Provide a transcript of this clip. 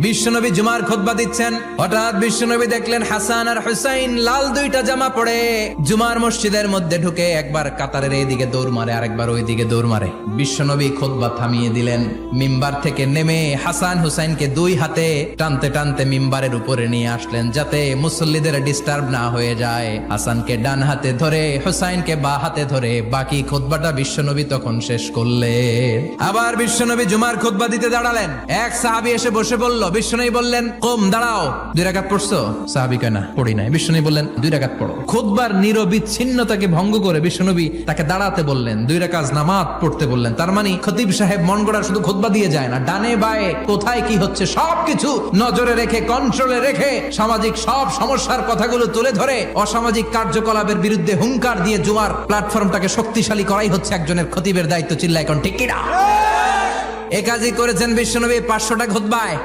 বিশ্বনবী জুমার খুতবা দিচ্ছেন, হঠাৎ বিশ্বনবী দেখলেন হাসান আর হুসাইন লাল দুইটা জামা পরে জুমার মসজিদের মধ্যে ঢুকে একবার কাতারের এইদিকে দৌড় মারে, আরেকবার ওইদিকে দৌড় মারে। বিশ্বনবী খুতবা থামিয়ে দিলেন, মিম্বার থেকে নেমে হাসান হুসাইনকে দুই হাতে টানতে টানতে মিম্বারের উপরে নিয়ে আসলেন যাতে মুসল্লিদের ডিস্টার্ব না হয়ে যায়। হাসানকে ডান হাতে ধরে হুসাইনকে বা হাতে ধরে বাকি খুতবাটা বিশ্বনবী তখন শেষ করলেন। আবার বিশ্বনবী জুমার খুতবা দিতে দাঁড়ালেন, এক সাহাবী এসে বসে বলল, বিশ্বনবী বললেন কম দাঁড়াও, 2 রাকাত পড়ছো? সাহাবী কয় না পড়ি নাই। বিশ্বনবী বললেন 2 রাকাত পড়ো। খুতবার নিরবিচ্ছিন্নতাকে ভঙ্গ করে বিশ্বনবী তাকে দাঁড়াতে বললেন, 2 রাকাত নামাজ পড়তে বললেন। তার মানে খতিব সাহেব মন গড়া শুধু খুতবা দিয়ে যায় না, ডানে বায়ে কোথায় কি হচ্ছে সবকিছু নজরে রেখে, কন্ট্রোলে রেখে সামাজিক সব সমস্যার কথাগুলো তুলে ধরে অসামাজিক কার্যকলাপের বিরুদ্ধে হুঙ্কার দিয়ে জুমার প্ল্যাটফর্মটাকে শক্তিশালী করাই হচ্ছে একজনের খতিবের দায়িত্ব। চিল্লা এখন ঠিক কিনা? এ কাজই করেছেন বিশ্বনবী 500টা খুতবায়।